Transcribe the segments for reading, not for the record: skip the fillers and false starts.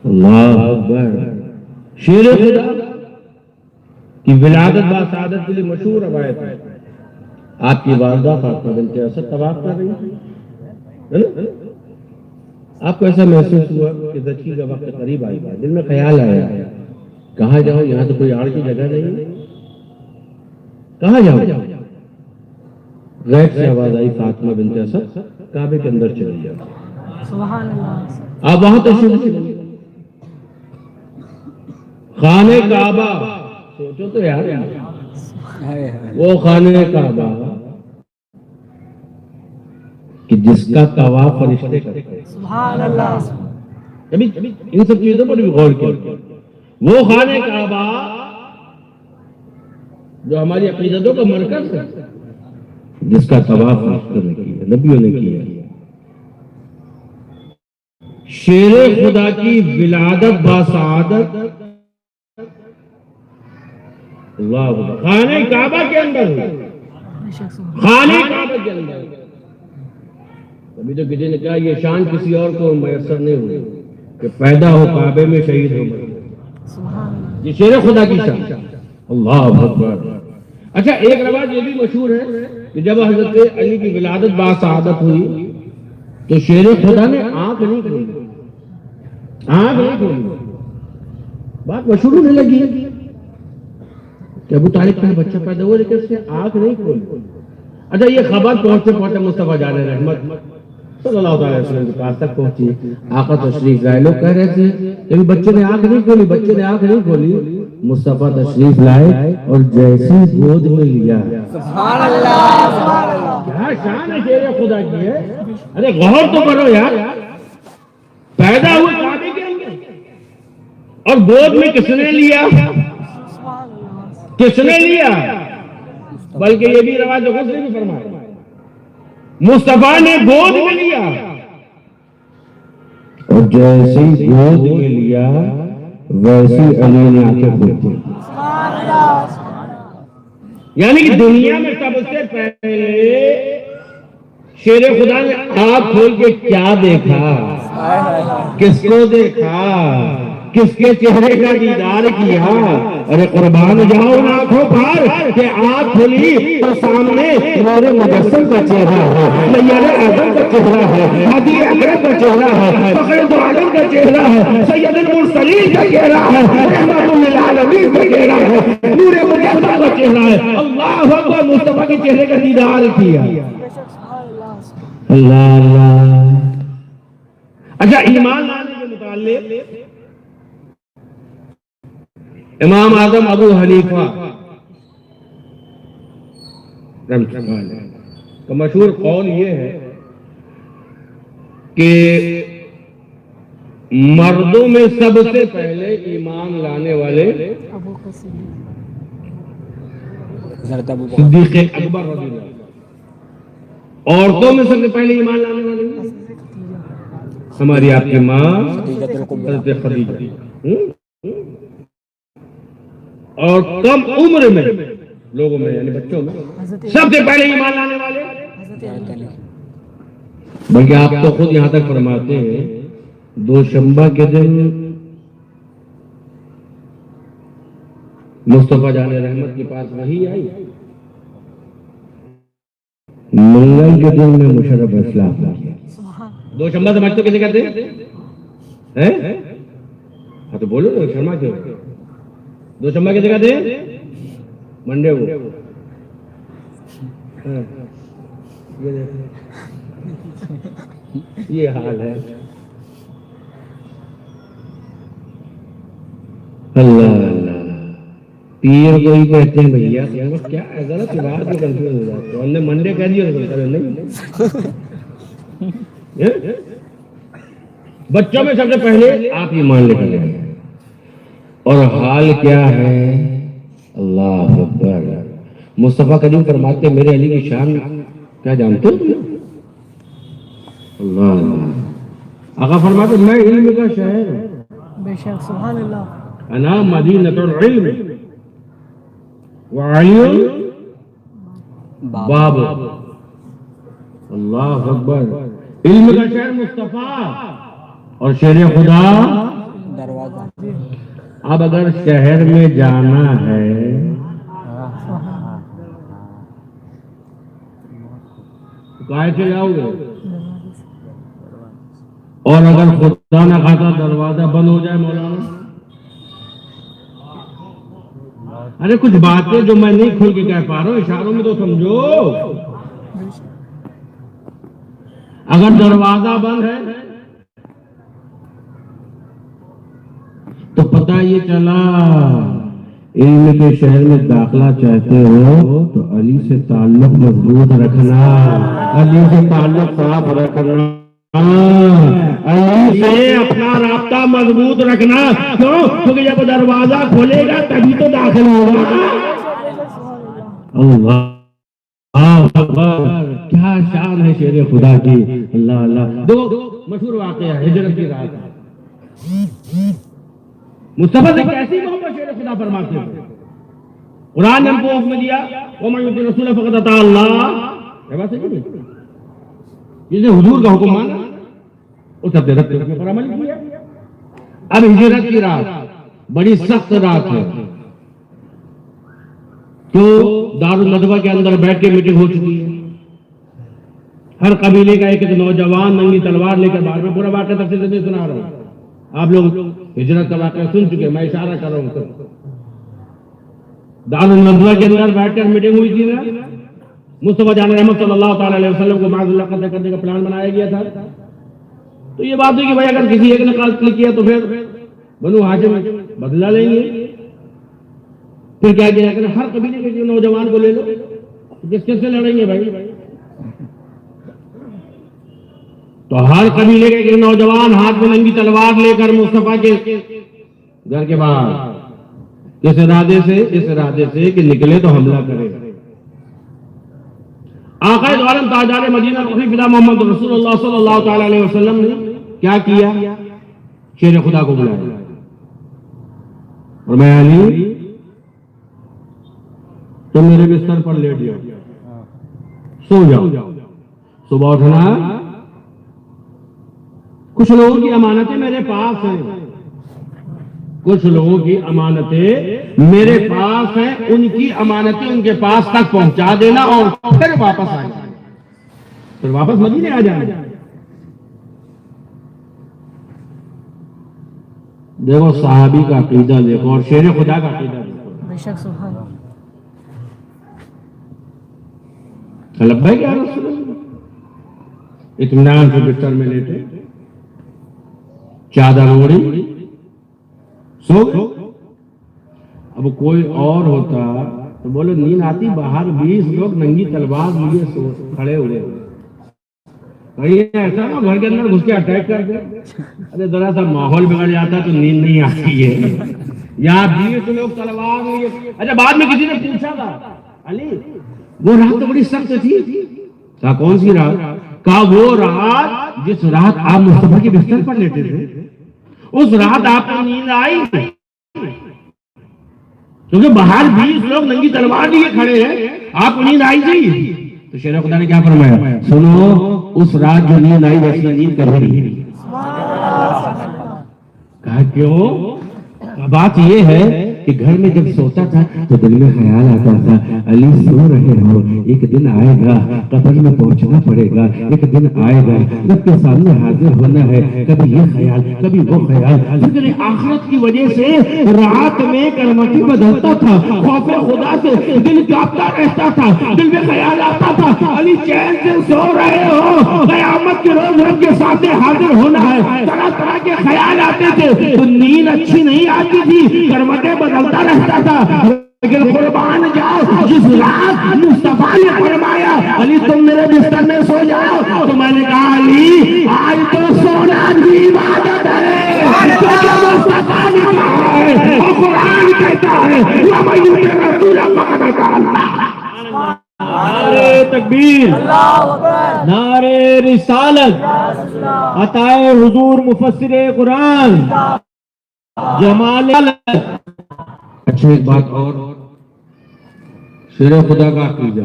اللہ اکبر. شیر خدا کی ولادت باسعادت کے لیے مشہور روایت ہے. آپ کی والدہ فاطمہ بنت اسد طواف کر رہی تھی، آپ کو ایسا محسوس ہوا کہ زچگی کا وقت قریب آئے گا. دل میں خیال آیا کہاں جاؤ، یہاں تو کوئی آڑ کی جگہ نہیں ہے، کہاں جاؤ؟ غیب سے آواز آئی فاطمہ بنت اسد کعبے کے اندر چلی جاؤ. سبحان اللہ. آپ وہاں تشریف لے. خانہ کعبہ، سوچو تو یار، وہ خانہ کعبہ کہ جس کا طواف فرشتے کرتے ہیں. سبحان اللہ. کبھی ان سب چیزوں پر بھی غور کیا. وہ خانہ کعبہ جو ہماری عقیدتوں کا مرکز ہے، جس کا طواف فرشتوں نے کیا، نبیوں نے کیا. شیر خدا کی ولادت باسعادت اللہ اکبر خانہ کعبہ کے اندر ہوئی. خانہ کعبہ کے اندر. ابھی تو کسی نے کہا یہ شان کسی اور کو میسر نہیں ہوئی کہ پیدا ہو کعبے میں شہید ہو. یہ شیر خدا کی شان. اللہ اکبر. اچھا ایک روایت یہ بھی مشہور ہے کہ جب حضرت علی کی ولادت باسعادت ہوئی تو شیر خدا نے آنکھ نہیں کھولی. آنکھ نہیں کھولی. بات مشہور ہونے لگی کہ ابو طالب کا بچہ پیدا ہوا لیکن اس نے آنکھ نہیں کھولی. اچھا یہ خبر پہنچتے پہنچتے مصطفیٰ جان رحمت صلی اللہ علیہ وسلم کے پاس تک پہنچی. آقا تشریف لائے. لوگ کہہ رہے تھے لیکن بچے نے آنکھ نہیں کھولی، بچے نے آنکھ نہیں کھولی. مصطفیٰ تشریف لائے اور جیسی گود میں لیا. سبحان اللہ. سبحان اللہ. کیا شان ہے شیر خدا کی ہے. ارے غور تو کرو یار، پیدا ہوئے کعبے کے اندر اور گود میں کس نے لیا؟ کس نے لیا؟ بلکہ یہ بھی رواج جو غسل بھی فرمایا مصطفیٰ نے گود میں لیا اور جیسی گود میں لیا ویسی علی نے آنکھیں کھولی. یعنی کہ دنیا میں سب سے پہلے شیر خدا نے آنکھ کھول کے کیا دیکھا؟ کس کو دیکھا؟ کس کے چہرے کا دیدار کیا؟ ارے قربان جاؤ ان آنکھوں پر کہ آنکھ کھلی تو سامنے نور مجسم کا چہرہ ہے، سید اعظم کا چہرہ ہے، ہادی اکرم کا چہرہ ہے، فخر دو عالم کا چہرہ ہے، سید المرسلین کا چہرہ ہے، رحمت للعالمین کا چہرہ ہے، نور مجسم کا چہرہ ہے. اللہ اکبر. مصطفیٰ کے چہرے کا دیدار کیا. اللہ اللہ. اچھا ایمان لانے کے متعلق امام اعظم ابو حنیفہ کا مشہور قول یہ ہے کہ مردوں میں سب سے پہلے ایمان لانے والے صدیق اکبر رضی اللہ. عورتوں میں سب سے پہلے ایمان لانے والے ہماری آپ کی ماں حضرت خدیجہ. اور کم عمر میں لوگوں میں یعنی بچوں میں سب سے پہلے ایمان لانے والے. بلکہ آپ تو خود یہاں تک فرماتے ہیں دوشنبہ کے دن مصطفیٰ جان رحمت کے پاس وحی آئی، منگل کے دن میں مشرف اسلام کیا. دوشنبہ سمجھتے کیسے کہتے ہیں؟ ہاں تو بولو نا، شرما کیوں؟ دوشنبہ کیسے کہتے ہیں؟ منڈے کو. یہ حال ہے. اللہ اللہ. پیر کو ہی کہتے ہیں بھیا کیا ذرا سی بات میں کنفیوز ہو جاتے ہیں. ہم نے منڈے کہہ دیا نہیں. بچوں میں سب سے پہلے آپ ایمان لے کر آئے اور حال کیا ہے؟ اللہ اکبر. مصطفیٰ کریم فرماتے میرے علی کی شان کیا جانتے ہو؟ اللہ آقا فرماتے میں علم کا شہر ہوں. بے شک. سبحان اللہ. انا مدینۃ العلم وعلی باب. اللہ اکبر. علم کا شہر مصطفیٰ اور شیر خدا دروازہ اب اگر شہر میں جانا ہے کائے سے جاؤ گے؟ اور اگر خدا نہ خاصا دروازہ بند ہو جائے مولانا، ارے کچھ باتیں جو میں نہیں کھل کے کہہ پا رہا ہوں، اشاروں میں تو سمجھو. اگر دروازہ بند ہے تو پتہ یہ چلا علم کے شہر میں داخلہ چاہتے ہو تو علی سے تعلق مضبوط رکھنا، علی سے تعلق صاف رکھنا، علی سے اپنا رابطہ مضبوط رکھنا. کیوں؟ کیونکہ جب دروازہ کھولے گا تبھی تو داخل ہوگا. اللہ کیا شان ہے شیر خدا کی. اللہ اللہ. دو مشہور واقعہ ہجرت کی رات. مصطفیٰ سے کیسی محبت شیر خدا فرماتے ہیں. قرآن نے ہم کو حکم دیا وَمَن يُطِعِ الرَّسُولَ فَقَدْ أَطَاعَ اللَّهَ. یہ بات ہے نہیں؟ جس نے حضور کا حکم مانا اس اپنے رب کے حکم پر عمل کیا. اب ہجرت کی رات بڑی سخت رات ہے تو دارالندوہ کے اندر بیٹھ کے میٹنگ ہو چکی ہے. ہر قبیلے کا ایک نوجوان ننگی تلوار لے کر باہر. میں پورا واقعہ تفصیل سے سنا رہا ہوں، آپ لوگ ہجرت کا واقعہ سن چکے، میں اشارہ کر رہا ہوں. دارالندوہ کے اندر بیٹھ کر میٹنگ ہوئی تھی نا. مصطفیٰ جان رحمت صلی اللہ تعالی علیہ وسلم کو معاذ اللہ قتل کرنے کا پلان بنایا گیا تھا. تو یہ بات ہوئی کہ بھائی اگر کسی ایک نے قتل کیا تو پھر بنو ہاشم بدلہ لیں گے. پھر کیا کیا کہ ہر قبیلے کے نوجوان کو لے لو، کس کس سے لڑیں گے بھائی. تو ہر قبیلے کے ایک نوجوان ہاتھ میں ننگی تلوار لے کر مصطفیٰ کے گھر کے باہر اس ارادے سے کہ نکلے تو حملہ کرے. آقا دو عالم تاجدار مدینہ روحی فدا محمد رسول اللہ صلی اللہ تعالی علیہ وسلم نے کیا کیا؟ شیر خدا کو بلایا اور میں علی تم میرے بستر پر لیٹ جاؤ، سو جاؤ. صبح اٹھنا، کچھ لوگوں کی امانتیں میرے پاس ہیں، کچھ لوگوں کی امانتیں میرے پاس ہیں، ان کی امانتیں ان کے پاس تک پہنچا دینا اور پھر واپس آ جانا، پھر واپس مدینے آ جانا. دیکھو صحابی کا عقیدہ دیکھو اور شیر خدا کا عقیدہ دیکھو. بے شک سبحان اللہ. لبیک یا رسول اللہ. اطمینان سے بستر میں لیٹے، چادر اوڑھی، سو گئے. اب کوئی اور ہوتا تو بولے نیند آتی، باہر 20 لوگ ننگی تلوار لیے کھڑے ہوئے، کہیں ایسا نا گھر کے اندر گھس کے اٹیک کر دے. ارے ذرا سا ماحول بگڑ جاتا تو نیند نہیں آتی ہے. یہاں 20 لوگ تلوار لیے. اچھا بعد میں کسی نے پوچھا تھا علی وہ رات تو بڑی سخت تھی. کہا کون سی رات؟ کہا وہ رات جس رات آپ مصطفیٰ کے بستر پر لیٹے تھے، اس رات آپ کو نیند آئی کیونکہ باہر 20 لوگ ننگی تلوار لیے کھڑے ہیں، آپ کو نیند آئی تھی. تو شیر خدا نے کیا فرمایا؟ سنو اس رات جو نیند آئی ویسی نیند کر رہی ہے. کہا کیوں؟ بات یہ ہے کہ گھر میں جب سوتا تھا تو دل میں خیال آتا تھا علی سو رہے ہو، ایک دن آئے گا قبر میں پہنچنا پڑے گا، ایک دن آئے گا رب کے سامنے حاضر ہونا ہے. کبھی یہ خیال کبھی وہ خیال. فکر آخرت کی وجہ سے رات میں کرمٹی بدلتا تھا، خوف خدا سے دل کانپتا رہتا تھا، دل میں خیال آتا تھا علی چین سے سو رہے ہو، قیامت کے روز رب کے سامنے حاضر ہونا ہے. طرح طرح کے خیال آتے تھے تو نیند اچھی نہیں آتی تھی، کرمٹیں بدلتا رہتا تھا. لیکن قربان جاؤ جس رات مصطفیٰ نے فرمایا علی تم میرے بستر میں سو جاؤ تو میں نے کہا علی آج تو سونا بھی عبادت ہے، کیونکہ مصطفیٰ نے کہا ہے اور قرآن کہتا ہے وَمَن يُطِعِ الرَّسُولَ فَقَدْ أَطَاعَ اللَّهَ. نعرے تکبیر، نعرے رسالت، عطائے حضور مفسر قرآن، جمال. اچھا ایک بات اور، شیر خدا کا عقیدہ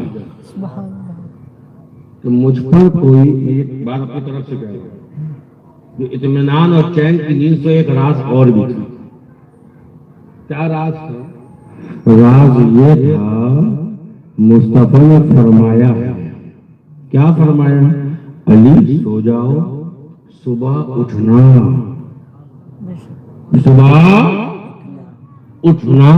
کہ مجھ پر کوئی ایک بات اپنی طرف سے کہے گا جو اطمینان اور چین کی نیند سے ایک راز اور بھی تھا. کیا راز تھا؟ راز یہ تھا مصطفیٰ نے فرمایا ہے. کیا فرمایا؟ علی سو جاؤ، صبح اٹھنا، صبح اٹھنا.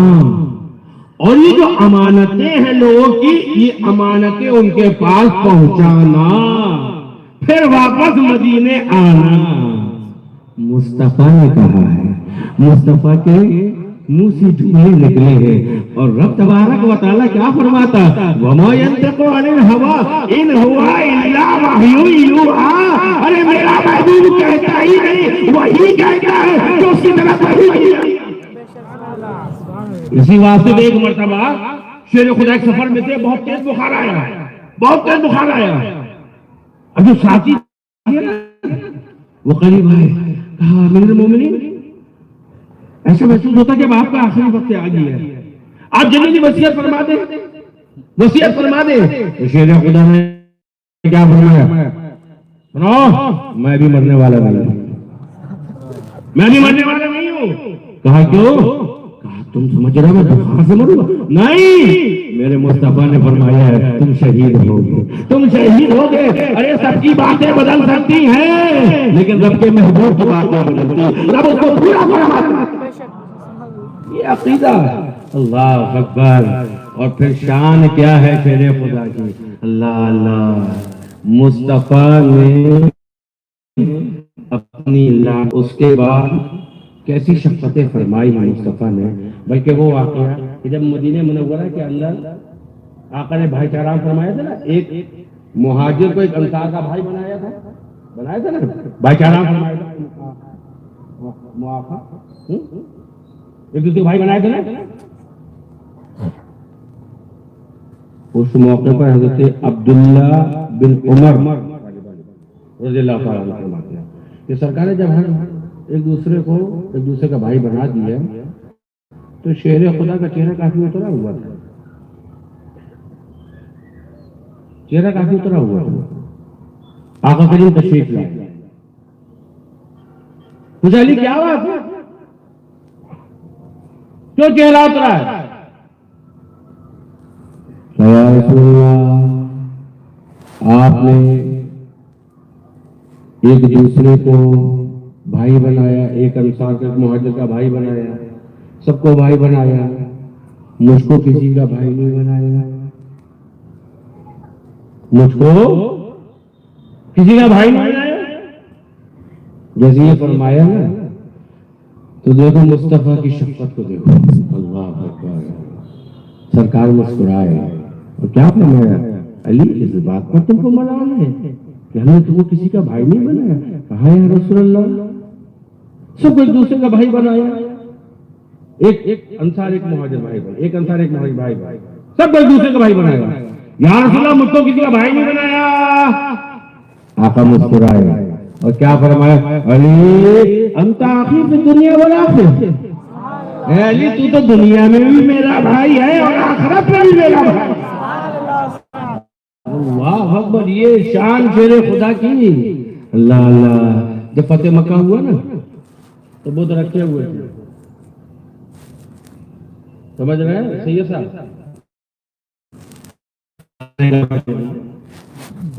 اور یہ جو امانتیں ہیں لوگوں کی، یہ امانتیں ان کے پاس پہنچانا، پھر واپس مدینے آنا. مصطفیٰ نے کہا ہے، مصطفیٰ کے منہ سے جملے نکلے ہیں. اور رب تبارک و تعالیٰ کیا فرماتا؟ وَمَا يَنطِقُ عَنِ الْهَوَىٰ إِنْ هُوَ إِلَّا وَحْيٌ يُوحَىٰ. ارے میرا محبوب کہتا ہی نہیں، وہی کہتا ہے جو اس کی طرف وحی ہے. اسی واسطے ایک مرتبہ شیر خدا ایک سفر میں تھے، بہت تیز بخار آیا، بہت تیز بخار آیا. اب جو ساتھی وہ قریب آئے، کہا امیر المومنین ایسا محسوس ہوتا کہ اب آپ کا آخری وقت آ گیا ہے، آپ جلدی وصیت فرما دیں، وصیت فرما دیں. شیر خدا نے کیا فرمایا؟ سنو، میں بھی مرنے والا نہیں ہوں، میں بھی مرنے والا نہیں ہوں. کہا کیوں؟ کہا تم سمجھ رہے میں بخار سے مروں گا؟ نہیں، میرے مصطفیٰ نے فرمایا ہے تم شہید ہوگے، تم شہید ہوگے. ارے سب کی باتیں بدل سکتی ہیں لیکن رب کے محبوب کی بات نہیں بدلتی، رب اس کو پورا فرماتا ہے. یہ عقیدہ. اللہ اکبر. اور پھر شان کیا ہے شیر خدا کی. اللہ اللہ. مصطفیٰ نے اپنی اس کے بعد کیسی شفقتیں فرمائی ہیں مصطفیٰ نے. بلکہ وہ واقعہ کہ جب مدینہ منورہ کے اندر آقا نے بھائی چارہ فرمایا تھا نا، ایک مہاجر کو ایک انصار کا بھائی بنایا تھا نا، بھائی چارہ فرمایا تھا، معافہ ایک دوسرے بھائی بنائے تھے نا. اس موقع پر حضرت عبداللہ بن عمر رضی اللہ تعالیٰ عنہ فرماتے ہیں کہ سرکار نے جب ہم ایک دوسرے کا بھائی بنا دیا تو شیر خدا کا چہرہ کافی اترا ہوا تھا، چہرہ کافی اترا ہوا تھا. آقا کریم تشریف لائے، پوچھا علی کیا بات ہے، کیوں چہرہ اترا ہے؟ یا رسول اللہ، آپ نے ایک دوسرے کو بھائی بنایا، ایک انصار کا مہاجر کا بھائی بنایا، سب کو بھائی بنایا، مجھ کو کسی کا بھائی نہیں بنایا، مجھ کو کسی کا بھائی نہیں بنایا. جیسے یہ فرمایا نا تو دیکھو مصطفیٰ کی شفقت کو دیکھو. اللہ اکبر. سرکار مسکرائے اور کیا فرمایا؟ علی اس بات پر تم کو ملال ہے کہ ہم نے تم کو کسی کا بھائی نہیں بنایا. کہا یا رسول اللہ سب کو ایک دوسرے کا بھائی بنایا، ایک انصار ایک مہاجر بھائی، ایک انصار ایک مہاجر بھائی، سب کو ایک دوسرے کا بھائی بنایا. یا رسول اللہ مجھ کو کسی کا بھائی نہیں بنایا. آقا مسکرائے اور کیا فرمایا؟ علی انت آخی فی دنیا والآخرہ. اے علی تو دنیا میں بھی میرا بھائی ہے اور آخرت میں بھی میرا بھائی. اللہ اکبر. یہ شان شیر خدا کی. اللہ اللہ. جب فتح مکہ ہوا نا تو بت رکھے ہوئے تھے، سمجھ رہے ہیں سید صاحب؟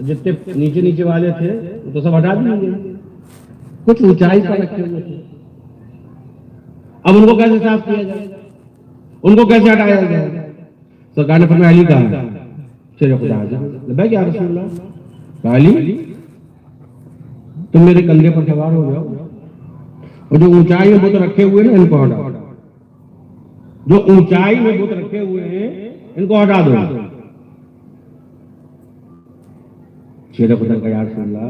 جتنے نیچے نیچے والے تھے وہ تو سب ہٹا دیے گئے، کچھ اونچائی پر رکھے ہوئے تھے. اب ان کو کیسے صاف کیا جائے، ان کو کیسے ہٹایا جائے؟ سرکار نے فرمایا علی کہا شیر خدا لبیک یا رسول اللہ. کہا علی تم میرے کندھے پر سوار ہو جاؤ اور جو اونچائی میں بت رکھے ہوئے ہیں ان کو ہٹا، جو اونچائی میں بت رکھے ہوئے ہیں ان کو ہٹا دو. شیر خدا کا یا رسول اللہ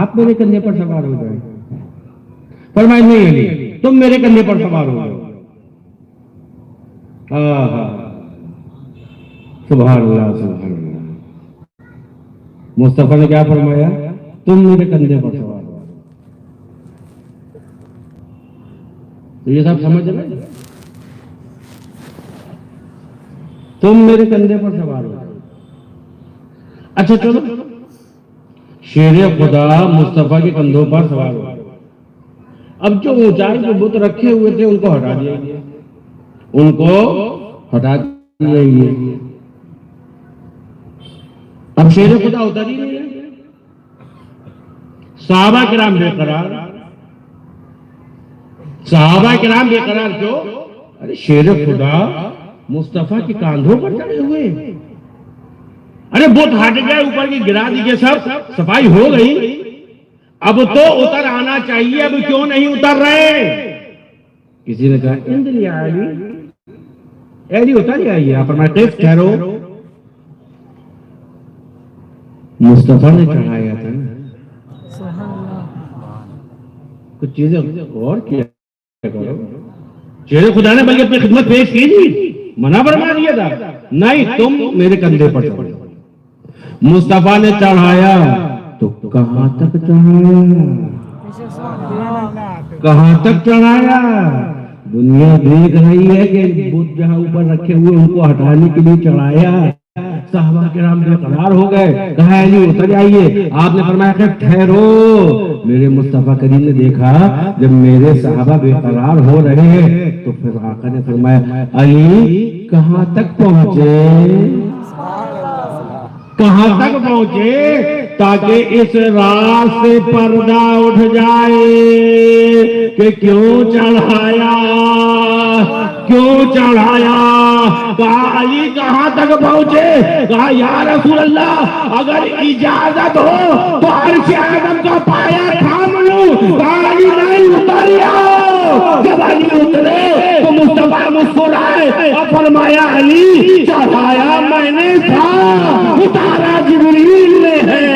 آپ میرے کندھے پر سوار ہو جائیں. فرمایا نہیں علی تم میرے کندھے پر سوار ہو جاؤ. سبحان اللہ سبحان اللہ. مصطفیٰ نے کیا فرمایا؟ تم میرے کندھے پر سوار ہو. تو یہ سب سمجھ رہے ہیں؟ تم میرے کندھے پر سوار ہو. اچھا چلو شیر خدا مصطفیٰ کے کندھوں پر سوار ہو. اب جو اونچائی کے بت رکھے ہوئے تھے ان کو ہٹا دیا گیا، ان کو ہٹا دیا گیا. اب شیر خدا ہوتا ہی نہیں ہے. صحابہ کرام بے قرار، صحابہ کرام بے قرار کیوں؟ ارے شیر خدا مصطفیٰ کے کاندھوں پر چڑھے ہوئے. ارے بت ہٹ گئے، اوپر کی گرا دیجئے، سب صفائی ہو گئی، اب تو اتر آنا چاہیے، اب کیوں نہیں اتر رہے؟ کسی نے کہا اندلی علی، ایلی اتر آئیے. آپ فرمائے کیف ٹھہرو، مصطفیٰ نے چڑھایا تھا. سبحان اللہ. کچھ چیزیں اور کیا کرو. شیر خدا نے بلکہ اپنی خدمت پیش کی تھی، منع فرما دیا تھا، نہیں تم میرے کندھے پر چڑھو. مصطفیٰ نے چڑھایا تو کہاں تک چڑھایا؟ کہاں تک چڑھایا؟ دنیا دیکھ رہی ہے کہ بت جہاں اوپر رکھے ہوئے ان کو ہٹانے کے لیے چڑھایا. صحابہ کرام بے قرار ہو گئے، کہا علی اتر جائیے. آپ نے فرمایا کہ ٹھہرو. میرے مصطفیٰ کریم نے دیکھا جب میرے صحابہ بے قرار ہو رہے ہیں تو پھر آقا نے فرمایا علی کہاں تک پہنچے؟ کہاں تک پہنچے؟ تاکہ اس راز سے پردہ اٹھ جائے کہ کیوں چڑھایا، کیوں چڑھایا. کہا علی کہاں تک پہنچے؟ کہا یا رسول اللہ اگر اجازت ہو تو عرش اعظم کا پایا تھام لوں. کہا علی نہیں اتر آؤ. جب علی اترے تو مصطفیٰ مسکرائے اور فرمایا علی چڑھایا میں نے تھا، اتارا جبریل نے ہے.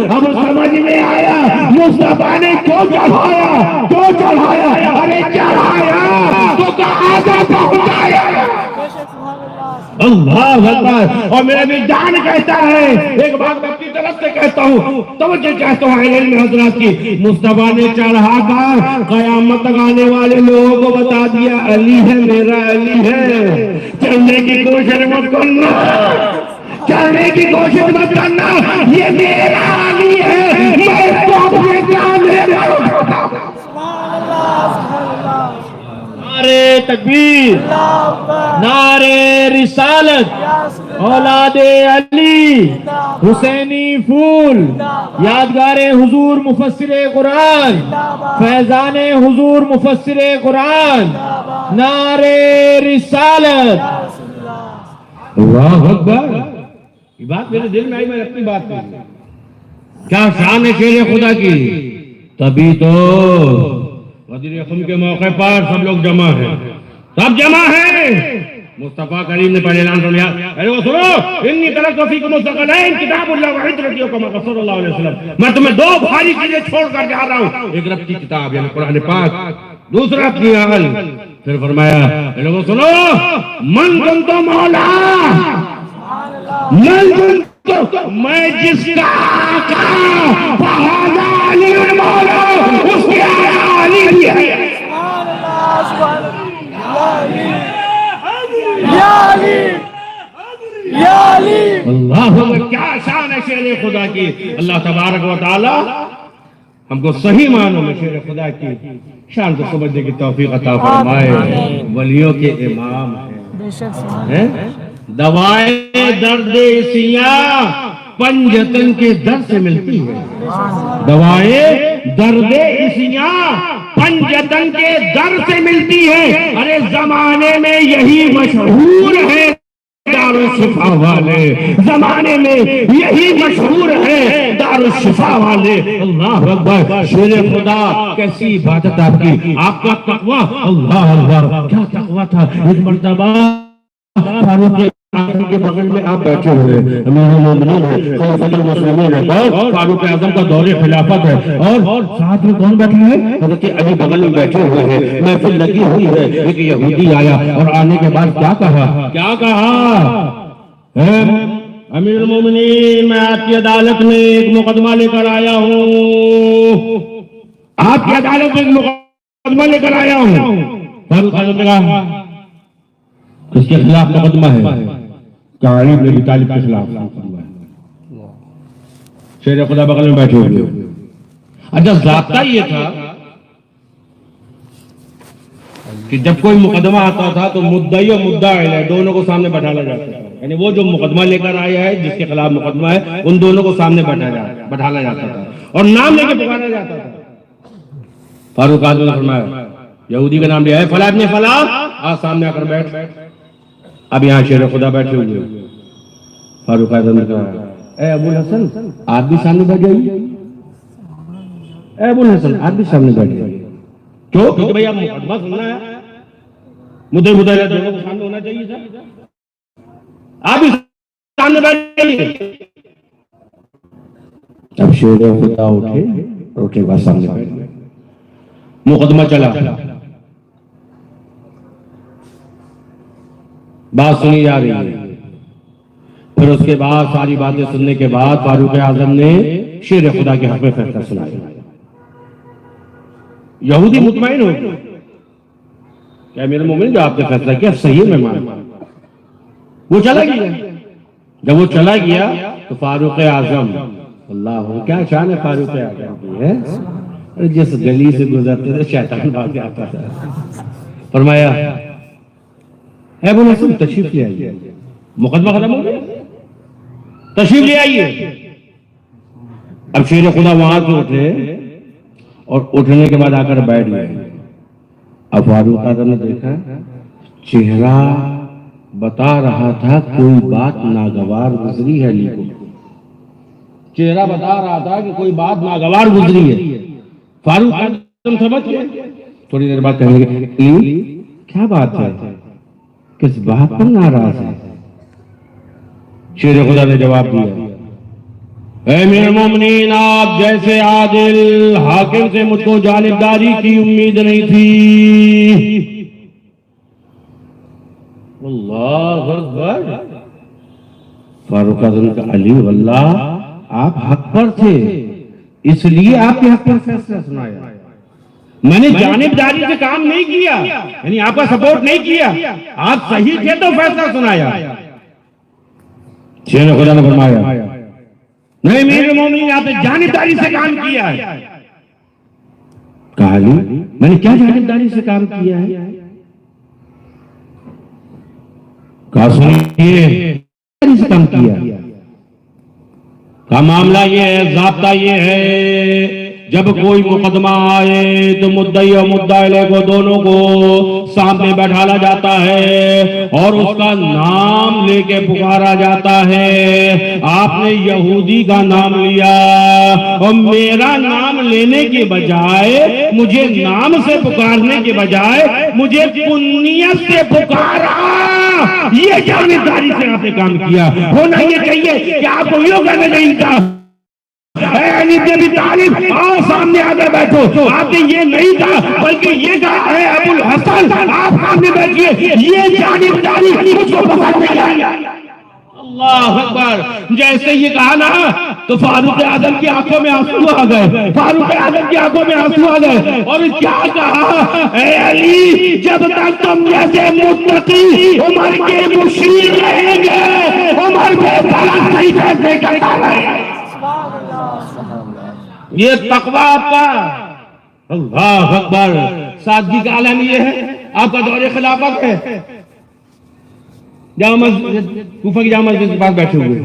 اب سمجھ میں آیا مصطفیٰ نے کیوں چڑھایا، کیوں چڑھایا. ارے چڑھایا تو کہاں تک پہنچایا. اللہ اکبر. اور میرا بھی جان کہتا ہے، ایک بات میں اپنی طرف سے کہتا ہوں، توجہ چاہتا ہوں علم حضرات کی. مصطفیٰ نے چڑھا کر قیامت تک آنے والے لوگوں کو بتا دیا علی ہے، میرا علی ہے. چلنے کی کوشش مت کرنا، چلنے کی کوشش مت کرنا، یہ میرا علی ہے، میں تو اپنے کاندھے پر اٹھاتا ہوں. نعرے تکبیر، نعرے رسالت، اولاد علی، حسینی پھول، یادگار حضور مفسر قرآن، فیضان حضور مفسر قرآن. نعرے رسالت. اللہ اکبر. یہ بات میرے دل میں آئی، میں اپنی بات کروں. کیا شان ہے شیر خدا کی. تبھی تو غدیر خم کے موقع پر سب لوگ جمع ہیں، سب جمع ہیں. مصطفیٰ کریم نے پہلے اعلان فرمایا ارے وہ سنو انی ترکت فیکم الثقلین کتاب اللہ و عترتی کما قال صلی اللہ علیہ وسلم. میں تمہیں دو بھاری چیزیں چھوڑ کر جا رہا ہوں، ایک رب کی کتاب یعنی قرآن پاک، دوسرا اپنی عقل. پھر فرمایا اے لوگوں سنو من کنت مولا، من کنت میں جس کا آقا فہذا علی مولا، اس کے آقا علی بھی ہے. اللہ کیا شان ہے شیر خدا کی. اللہ تبارک و تعالی ہم کو صحیح معنوں میں شیر خدا کی شان کو سمجھنے کی توفیق عطا فرمائے. ولیوں کے امام ہیں. دوائے درد سیاہ پنجتن کے در سے ملتی ہے. دوائے درد سیاہ پنجتن کے در سے ملتی ہے. ارے زمانے میں یہی مشہور ہے دارالشفا والے، زمانے میں یہی مشہور ہے دارالشفا والے. اللہ اکبر. شیر خدا کیسی عبادت آپ کی، آپ کا تقوی. اللہ اللہ کیا تقوی تھا. ایک مرتبہ فاروق کے بغل میں آپ بیٹھے ہوئے امیر المومنین ہیں، خلیفۃ المسلمین ہیں، اور فاروق اعظم کا دور خلافت ہے، اور ساتھ میں کون بیٹھا ہے؟ حضرت علی بغل میں بیٹھے ہوئے ہیں. محفل لگی ہوئی ہے. ایک یہودی آیا اور آنے کے بعد کیا کہا، کیا کہا؟ امیر المومنین میں آپ کی عدالت میں ایک مقدمہ لے کر آیا ہوں، آپ کی عدالت میں ایک مقدمہ لے کر آیا ہوں. فاروق اعظم نے کہا کس کے خلاف مقدمہ ہے؟ کہ علی بن ابی طالب کے خلاف. شیر خدا بغل میں بیٹھے ہوئے. اچھا ضابطہ یہ تھا کہ جب کوئی مقدمہ آتا تھا تو مدعی اور مدعا علیہ دونوں کو سامنے بٹھالا جاتا تھا. یعنی وہ جو مقدمہ لے کر آیا ہے، جس کے خلاف مقدمہ ہے، ان دونوں کو سامنے بٹھالا جاتا تھا اور نام لے کے پکارا جاتا تھا. فاروق اعظم نے فرمایا یہودی کا نام لیا ہے فلاں ابن فلاں، سامنے آ کر بیٹھ. اب یہاں شیر خدا بیٹھے ہوئے. فاروق اعظم نے کہا اے ابو الحسن آپ بھی سامنے بیٹھ جائیے. اے ابو الحسن آپ بھی سامنے بیٹھ جائیے. کیوں؟ کیونکہ بھائی آپ مقدمہ سننا ہے، مدعی مدعی دونوں کو سامنے ہونا چاہیے تھا. آپ بھی سامنے بیٹھ جائیے. اب شیر خدا اٹھے بعد سامنے بیٹھ گئے. مقدمہ چلا، بات سنی جا رہی ہے. پھر اس کے بعد ساری باتیں سننے کے بعد فاروق اعظم نے شیر خدا کے حق میں فیصلہ سنایا. یہودی مطمئن ہو گئے کہ میرے مومن جو آپ نے فیصلہ کیا صحیح میں مانتا. وہ چلا گیا. جب وہ چلا گیا تو فاروق اعظم، اللہ کیا شان ہے فاروق اعظم کی ہے، جس گلی سے گزرتے تھے شیطان بھاگ کے آتا تھا. فرمایا اے ابو الحسن تشریف لے آئیے، مقدمہ ختم ہو گیا، تشریف لے آئیے. اب شیر خدا وہاں سے اٹھے اور اٹھنے کے بعد آ کر بیٹھ گئے. اب فاروق اعظم نے دیکھا چہرہ بتا رہا تھا کوئی بات ناگوار گزری ہے. علی کو چہرہ بتا رہا تھا کہ کوئی بات ناگوار گزری ہے. فاروق اعظم سمجھ گئے. تھوڑی دیر بعد کہنے لگے کیا بات ہے، کس بات پر ناراض ہے؟ شیر خدا نے جواب دیا اے امیر المومنین، آپ جیسے عادل حاکم سے مجھ کو جانبداری کی امید نہیں تھی. اللہ اکبر. فاروق اعظم کا علی واللہ آپ حق پر تھے، اس لیے آپ کے حق پر فیصلہ سنایا. میں نے جانبداری سے کام نہیں کیا، یعنی آپ کا سپورٹ نہیں کیا، آپ صحیح تھے تو فیصلہ سنایا. شیر خدا نے فرمایا نہیں میرے مومنین آپ نے جانبداری سے کام کیا ہے. کہا علی میں نے کیا جانبداری سے کام کیا ہے؟ کہا سنیے سے کام کیا کا معاملہ یہ ہے، ضابطہ یہ ہے جب کوئی مقدمہ آئے تو مدعی اور مدعا علیہ کو دونوں کو سامنے بٹھالا جاتا ہے اور اس کا نام لے کے پکارا جاتا ہے. آپ نے یہودی کا نام لیا اور میرا نام لینے کے بجائے، مجھے نام سے پکارنے کے بجائے مجھے کنیت سے پکارا. یہ جانبداری سے آپ نے کام کیا. ہونا یہ چاہیے کہ آپ کو یوں کہنا نہیں تھا اے علی بن ابی طالب آؤ سامنے آ کر بیٹھو. آپ نے یہ نہیں کہا بلکہ یہ کہا اے ابو الحسن آپ سامنے بیٹھیے. یہ جانبداری مجھ کو پسند نہیں آئی. اللہ اکبر. جیسے یہ کہا نا تو فاروق اعظم کی آنکھوں میں آنسو آ گئے. فاروق اعظم کی آنکھوں میں آنسو آ گئے اور کیا کہا اے علی جب تک تم جیسے متقی عمر کے مشیر رہیں گے عمر میں صحیح فیصلے کرتا رہے گا. یہ تقویٰ آپ کا. اللہ اکبر. سادگی کا عالم یہ ہے. آپ کا دور خلافت ہے. جامع مسجد کوفہ کی جامع مسجد کے پاس بیٹھے ہوئے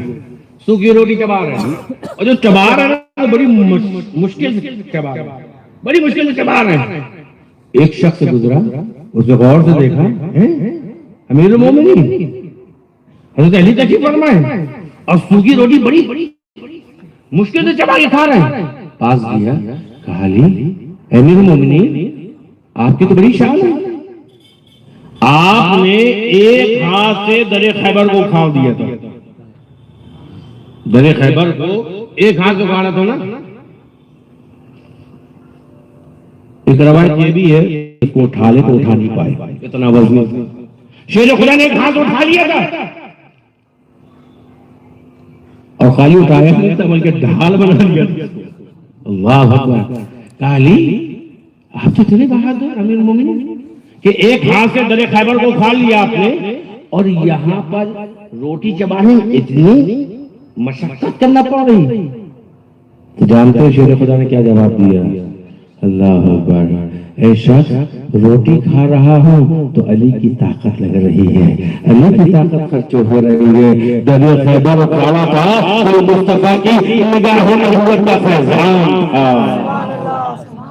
سوکھی روٹی چبا رہے ہیں اور جو چبا رہے ہیں بڑی مشکل سے چبا رہے ہیں، بڑی مشکل سے چبا رہے ہیں. ایک شخص گزرا، اس نے غور سے دیکھا امیر المومنین حضرت علی تشریف فرمائے اور سوکھی روٹی بڑی مشکل سے چبا کے کھا رہے ہیں. پاس گیا کہا علی امیر المومنین آپ کی تو بڑی شان ہے، آپ نے ایک ہاتھ سے در خیبر کو کھاؤ دیا تھا. در خیبر کو ایک ہاتھ سے کھانا تھا نا. ایک روایت یہ بھی ہے اس کو اٹھا لے تو اٹھا نہیں پائے، اتنا وزن. شیر خدا نے ایک ہاتھ اٹھا لیا تھا اور خالی اٹھایا نہیں تھا بلکہ ڈھال بنا لیا. اللہ اکبر. کہا علی آپ تو اتنے بہادر امیر المومنین کہ ایک ہاتھ سے در خیبر کو کھا لیا آپ نے اور یہاں پر روٹی چبانے اتنی مشقت کرنا پڑ رہی. تو جانتے ہو شیر خدا نے کیا جواب دیا؟ اللہ اکبر، اے شخص روٹی کھا رہا ہوں تو علی کی طاقت لگ رہی ہے، علی کی طاقت خرچ ہو رہی ہے، دریا خیبر اکھاڑا تھا تو مصطفیٰ کی نگاہ نبوت کا فیضان تھا۔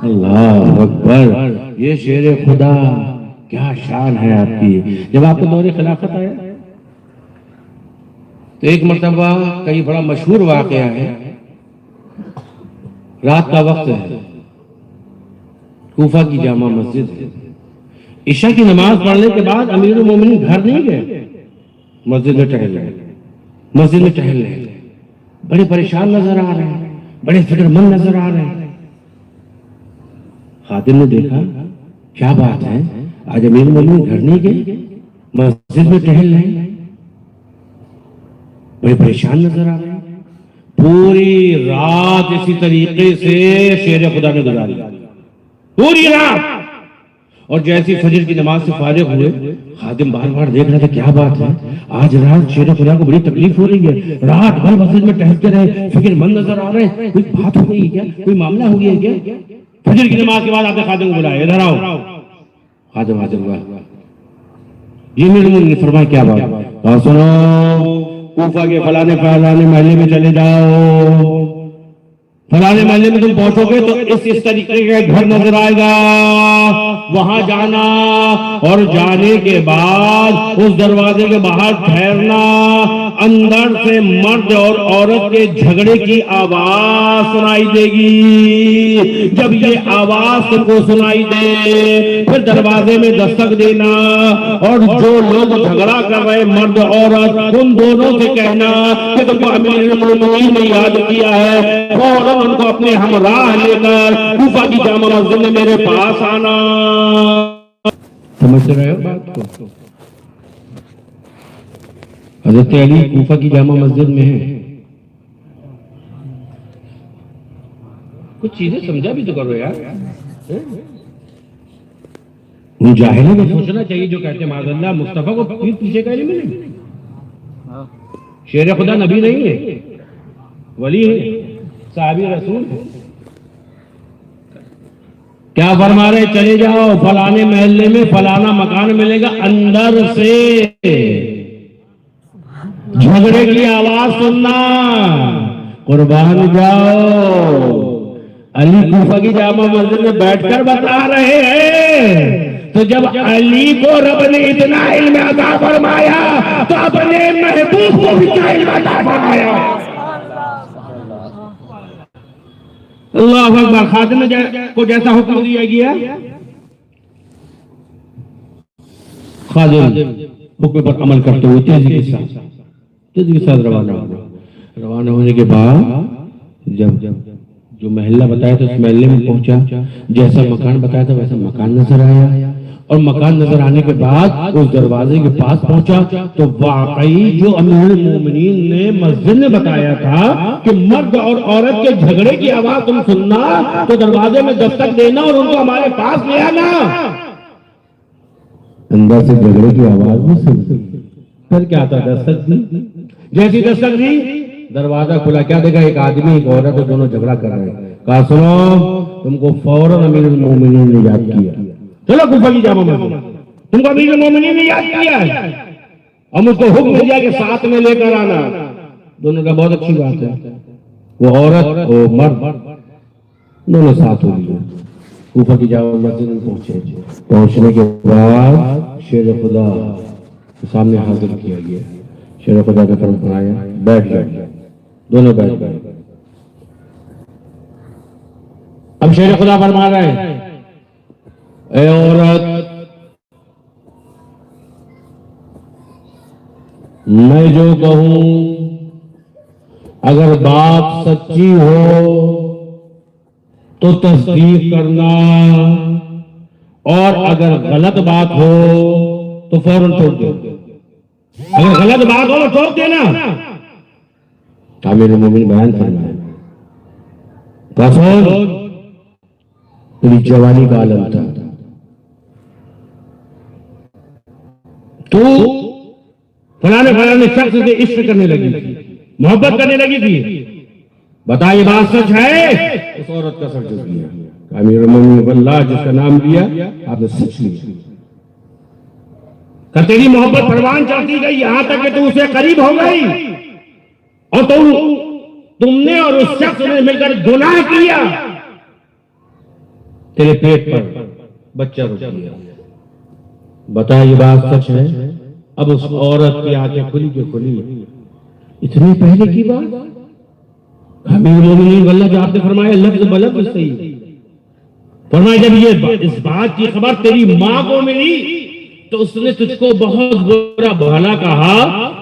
اللہ اکبر، یہ شیر خدا کیا شان ہے آپ کی۔ جب آپ کو دور خلافت آیا تو ایک مرتبہ کئی بڑا مشہور واقعہ ہے، رات کا وقت ہے، کوفہ کی جامع مسجد ہے، عشاء کی نماز پڑھنے کے بعد امیر المومنین گھر نہیں گئے، مسجد میں ٹہل رہے، بڑے پریشان نظر آ رہے ہیں، بڑے فکر مند نظر آ رہے ہیں۔ خادم نے دیکھا کیا بات ہے، آج امیر المومنین گھر نہیں گئے، مسجد میں ٹہل رہے ہیں، بڑے پریشان نظر آ رہے ہیں۔ پوری رات اسی طریقے سے شیر خدا نے گزاری، پوری رات۔ اور جیسی فجر کی نماز سے فارغ ہوئے، خادم بار بار دیکھ رہا تھا کیا بات ہے، آج رات شیر خدا کو بڑی تکلیف ہو رہی ہے، رات بھر مسجد میں ٹہلتے رہے، فکر مند نظر آ رہے ہیں، کوئی بات ہو گئی کیا، کوئی معاملہ ہو گیا کیا؟ فجر کی نماز کے بعد آپ نے خادم کو بلایا، ادھر آؤ۔ خادم حاضر ہوا، یہ میرے منہ نے فرمایا کیا بات؟ کہا سنو، کوفہ کے فلانے محلے میں چلے جاؤ، فلانے محلے میں تم پہنچو گے تو اس طریقے کا گھر نظر آئے گا، وہاں جانا، اور جانے کے بعد اس دروازے کے باہر ٹھہرنا، اندر سے مرد اور عورت کے جھگڑے کی آواز سنائی دے گی، جب یہ آواز تم کو سنائی دے پھر دروازے میں دستک دینا، اور جو لوگ جھگڑا کر رہے مرد عورت ان دونوں سے کہنا کہ تم کو امیر المومنین نے یاد کیا ہے، فوراً ان کو اپنے ہمراہ لے کر کوفہ کی جامع مسجد میں میرے پاس آنا۔ سمجھ رہے ہو بات کو؟ حضرت علی کوفہ کی جامع مسجد میں ہیں، کچھ چیزیں سمجھا بھی تو کرو یار۔ ان جاہلوں کو سوچنا چاہیے جو کہتے ہیں معاذ اللہ مصطفیٰ کو پیر پیچھے کا علم نہیں، شیر خدا نبی نہیں ہے، ولی ہے، صحابی رسول ہے۔ کیا فرما رہے؟ چلے جاؤ فلانے محلے میں فلانا مکان ملے گا، اندر سے جھگڑے کی آواز سننا، قربان جاؤ۔ علی کوفہ کی جامع مسجد میں بیٹھ کر بتا رہے ہیں، تو جب علی کو رب نے اتنا علم عطا فرمایا تو اپنے محبوب کو بھی کیا علم عطا فرمایا۔ اللہ اکبر۔ خادم کو جیسا حکم دیا گیا، خادم حکم پر عمل کرتے ہوئے تیزی کے ساتھ روانہ ہونے کے بعد جب جو محلہ بتایا تھا اس محلے میں پہنچا، جیسا مکان بتایا تھا ویسا مکان نظر آیا، اور مکان نظر آنے کے بعد اس دروازے کے پاس پہنچا تو واقعی جو امیر المومنین نے مسجد میں بتایا تھا کہ مرد اور عورت کے جھگڑے کی آواز تم سننا تو دروازے میں دستک دینا اور ان کو ہمارے پاس لے آنا، اندر سے جھگڑے کی آواز نہیں سنتی، پھر کیا تھا؟ دستک دی، جیسی دستک دی دروازہ کھلا، کیا دیکھا؟ ایک آدمی ایک عورت دونوں جھگڑا کر رہے ہیں۔ کہا سنو، تم کو فوراً امیر المومنین نے یاد کیا، چلو کوفہ کی جامع مسجد، تم کو امیر المومنین نے یاد کیا ہے اور مجھ کو حکم دیا کہ ساتھ میں لے کر آنا۔ دونوں کا بہت اچھی بات ہے، وہ عورت اور مرد دونوں ساتھ ہو گئے، کوفہ کی جامع مسجد میں پہنچے۔ پہنچنے کے بعد شیر خدا سامنے حاضر کیا گیا، شیر خدا نے فرمایا بیٹھ جائے، دونوں بیٹھ گئے۔ اب شیر خدا فرما رہے ہیں اے عورت، میں جو کہوں اگر بات سچی ہو تو تصدیق کرنا، اور اگر غلط بات ہو تو فوراً چھوڑ دو، اگر غلط بات ہو تو چھوڑ دینا۔ امیر المومنین بیان فرمایا، کافر تیری جوانی کا عالم تھا، تو فلانے شخص سے عشق کرنے لگی تھی، محبت کرنے لگی تھی، بتا یہ بات سچ ہے؟ اس عورت کا سر جھک گیا. امیر المومنین واللہ جس کا نام لیا آپ نے سچ لیا. کہ تیری محبت پروان چڑھتی گئی یہاں تک کہ تو اسے قریب ہو گئی اور تم نے اور اس شخص نے مل کر گناہ کیا. تیرے پیٹ پر بچہ رک گیا. بتا یہ بات سچ ہے؟ اب اس عورت کی آنکھیں کھلی کی کھلی. اتنی پہلے کی بات. امیر المومنین واللہ جو آپ نے فرمایا لفظ بلفظ صحیح فرمایا. جب یہ اس بات کی خبر تیری ماں کو ملی تو اس نے تجھ کو بہت برا بھلا کہا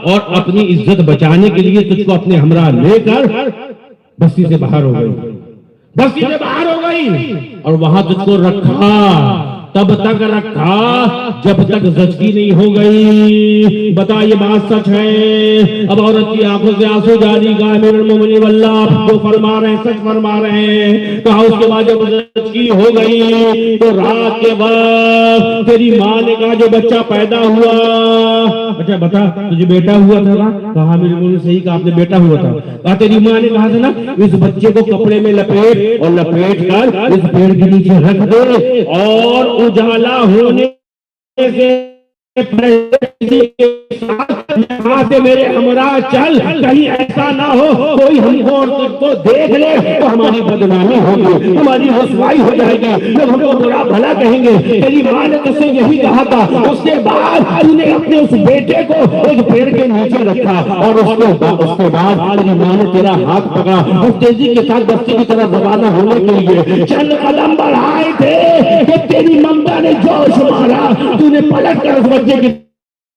اور اپنی عزت بچانے کے لیے تجھ کو اپنے ہمراہ لے کر بستی سے باہر ہو گئی. بستی سے باہر ہو گئی اور وہاں تجھ کو رکھا. تب تک رکھا جب تک زچگی نہیں ہو گئی. بتا یہ بات سچ ہے؟ اب عورت کی آنکھوں سے آنسو جاری. کا امیر المومنین واللہ آپ کو فرما رہے ہیں سچ فرما رہے ہیں. کہا اس کے بعد جب زچگی ہو گئی تو رات کے بعد تیری ماں نے کہا جو بچہ پیدا ہوا. اچھا بتا تجھے بیٹا ہوا تھا نا؟ کہا امیر المومنین صحیح کہا آپ نے بیٹا ہوا تھا. کہا تیری ماں نے کہا تھا نا اس بچے کو کپڑے میں لپیٹ اور لپیٹ کر اس پیڑ کے نیچے رکھ دے اور اجالا ہونے سے یہاں سے میرے ہمراہ چل. کہیں ایسا نہ ہو کوئی ہم کو اور تجھ کو دیکھ لے تو ہماری بدنامی ہوگی, ہماری رسوائی ہو جائے گی, جب ہم کو برا بھلا کہیں گے. تیری ماں نے تجھ سے یہی کہا تھا. اس کے بعد تو نے اپنے اس بیٹے کو ایک پیڑ کے نیچے رکھا اور اس کے بعد تیری ماں نے تیرا ہاتھ پکڑا اور تیزی کے ساتھ بستی کی طرف روانہ ہونے کے لیے چند قدم بڑھائے تھے کہ تیری ممتا نے جوش مارا. تو نے پلٹ کر اس بچے کی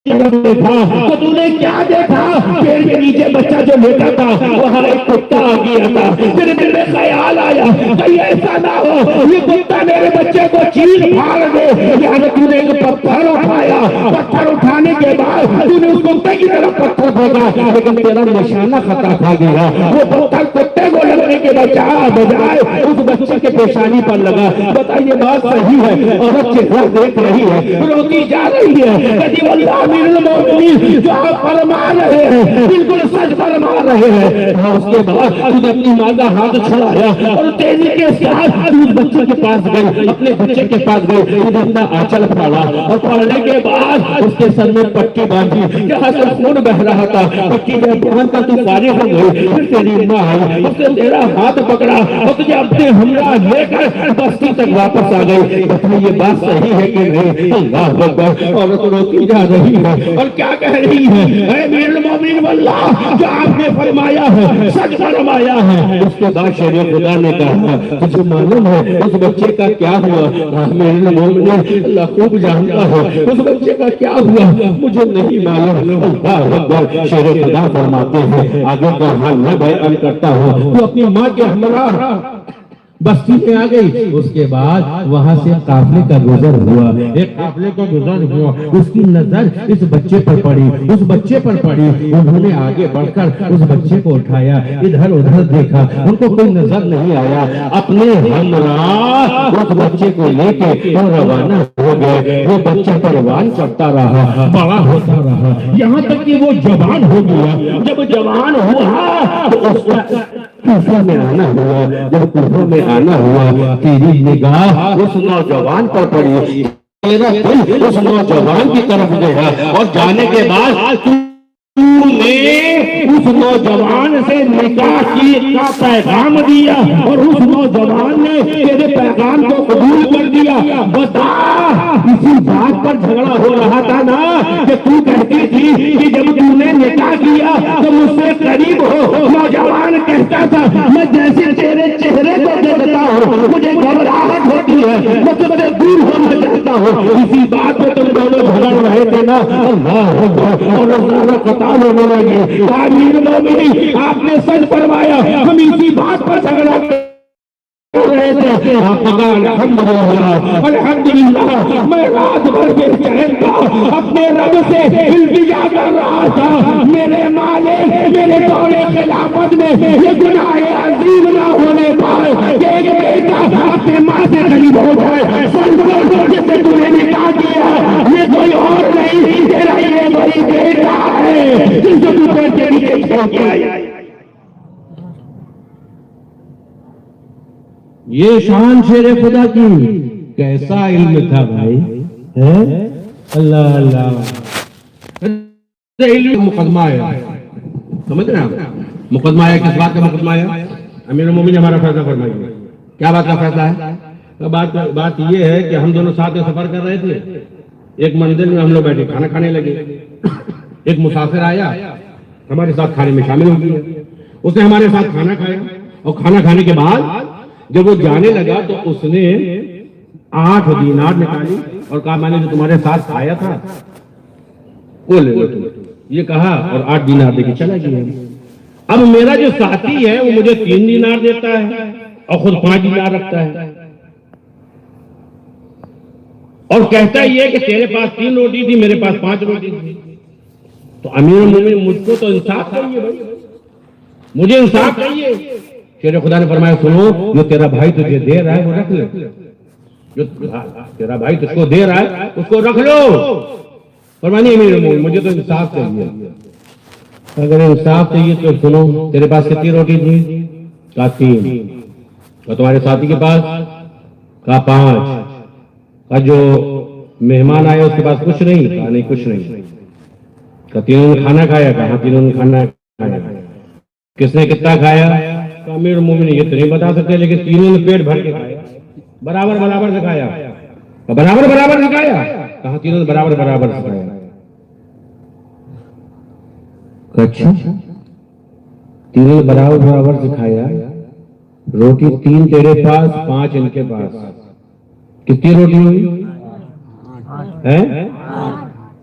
دیکھا تو تو نے کیا دیکھا؟ پیڑ کے نیچے بچہ جو لیٹا تھا وہاں ایک کتا آ گیا تھا. تیرے دل میں خیال آیا کہیں ایسا نہ ہو یہ کتا میرے بچے کو چیر پھاڑ دے. یعنی تو نے ایک پتھر اٹھایا. پتھر اٹھانے کے بعد تو نے اس کتے کی طرف پتھر پھینکا لیکن تیرا نشانہ خطا کھا گیا. وہ پتھر کتے کو لگنے کے بجائے اس بچے کے پیشانی پر لگا. بتائیے بات صحیح ہے؟ عورت چہرہ دیکھ رہی ہے, روتی جا رہی ہے. کہتی واللہ امیر المومنین جو آپ فرما رہے ہیں بالکل سچ فرما رہے ہیں. اور اس کے بعد خود اپنی ماں کا ہاتھ چھڑایا اور تیزی کے ساتھ اس بچے کے پاس گئی, اپنے بچے کے پاس گئی. خود اپنا آنچل پھاڑا اور پھاڑنے کے بعد اس کے سر میں پٹی باندھی جہاں سے خون بہ رہا تھا. پٹی میں باندھ کر تو فارغ ہو گئی. پھر تیری ماں آئی, اس نے تیرا ہاتھ پکڑا اور تجھے اپنے ہمراہ لے کر بستی تک واپس آ گئی. یہ بات صحیح ہے کہ نہیں؟ اللہ اکبر. عورت روتی جا رہی ہے اور کیا کہہ رہی ہے؟ اے امیر المومنین واللہ جو آپ نے فرمایا ہے سچ فرمایا ہے. اس کے بعد شیر خدا نے کہا تجھے معلوم ہے اس بچے کا کیا ہوا؟ امیر المومنین اللہ خوب جانتا ہے اس بچے کا کیا ہوا, مجھے نہیں معلوم. اللہ اکبر. شیر خدا فرماتے ہیں آگے کا حال میں بیان کرتا ہوں. تو اپنی ماں کے ہمراہ بستی میں آ گئی. اس کے بعد وہاں سے قافلے کا گزر ہوا. ایک قافلے کا گزر ہوا. اس کی نظر اس بچے پر پڑی, اس بچے پر پڑی. انہوں نے آگے بڑھ کر اس بچے کو اٹھایا, ادھر ادھر دیکھا, ان کو کوئی نظر نہیں آیا. اپنے ہمراہ اس بچے کو لے کے وہ روانہ ہو گئے. وہ بچہ پروان چڑھتا رہا, بڑا ہوتا رہا, یہاں تک کہ وہ جوان ہو گیا. جب جوان ہوا تو اس کا کوفہ میں آنا ہوا. جب کوفہ میں آنا ہوا تیری نگاہ اس نوجوان پر پڑی, تیرا دل اس نوجوان کی طرف گیا اور جانے کے بعد تو نے اس نوجوان سے نکاح کا پیغام دیا اور اس نوجوان نے تیرے پیغام کو قبول کر دیا. بتا اسی بات پر جھگڑا ہو رہا تھا نا کہ تو کہتی تھی کہ جب تو نے نکاح کیا تو مجھ سے قریب ہو. نوجوان کہتا تھا میں جیسے تیرے چہرے کو دیکھتا ہوں مجھے گھبراہٹ ہوتی ہے, میں تجھ سے دور ہونا چاہتا ہوں. اسی بات پہ تم دونوں جھگڑ رہے تھے نا. اللہ اور ہونے لگے. امیر المومنین آپ نے سچ فرمایا, ہم اسی بات پر جھگڑا رہے تھے. الحمدللہ میں رات بھر بے چین تھا, اپنے رب سے التجا کر رہا تھا میرے مالک میرے دور خلافت میں یہ گناہ عظیم نہ ہونے پائے کہ ایک بیٹا اپنے ماں سے قریب ہو جائے. جس سے تو نے نکاح کیا یہ کوئی اور نہیں, تیرا یہ وہی بیٹا ہے جس سے تو پیٹ کے نیچے چھوڑ کے آیا. یہ شان شیر خدا کی، کیسا علم تھا بھائی، اللہ اللہ، علم مقدمہ ہے، سمجھ رہے ہیں؟ مقدمہ ہے، کس بات کا مقدمہ ہے؟ امیر المومنین نے ہمارا فیصلہ فرمائیے، کیا بات کا فیصلہ ہے؟ بات یہ ہے کہ ہم دونوں ساتھ سفر کر رہے تھے، ایک منزل میں ہم لوگ بیٹھے کھانا کھانے لگے، ایک مسافر آیا ہمارے ساتھ کھانے میں شامل ہو گیا، اس نے ہمارے ساتھ کھانا کھایا، اور کھانا کھانے کے بعد جب وہ جانے لگا تو اس نے 8 دینار نکالی اور کہا میں نے جو تمہارے ساتھ کھایا تھا وہ لے لو تم، یہ کہا اور 8 دینار دے کے چلا گیا۔ اب میرا جو ساتھی ہے وہ مجھے 3 دینار دیتا ہے اور خود 5 دینار رکھتا ہے، اور کہتا یہ کہ تیرے پاس 3 روٹی تھی میرے پاس 5 روٹی تھی۔ تو امیر المومنین مجھ کو تو انصاف چاہیے بھائی، مجھے انصاف چاہیے۔ شیر خدا نے فرمایا سنو، جو تیرا بھائی تجھے دے رہا ہے وہ رکھ لے، جو تیرا بھائی تجھ کو دے رہا ہے اس کو رکھ لو۔ فرمانی امیر المومنین مجھے تو انصاف چاہیے، اگر انصاف چاہیے تو سنو، تیرے پاس کتنی روٹی تھی؟ کہا 3، اور تمہارے ساتھی کے پاس؟ کہا 5، کہا جو مہمان آئے اس کے پاس کچھ نہیں؟ کہا نہیں کچھ نہیں، کہا تینوں نے کھانا کھایا؟ کہا تینوں نے کھانا کھایا۔ کس نے کتنا کھایا؟ کہا امیر المومنین یہ تو نہیں بتا سکتے، لیکن تینوں نے پیٹ بھر کے کھایا، برابر برابر سے کھایا۔ کہا برابر برابر سے کھایا؟ کہا تینوں نے برابر برابر سے کھایا۔ اچھا تینوں نے برابر برابر سے کھایا، روٹی 3 تیرے پاس 5 ان کے پاس، کتنی روٹی ہوئی؟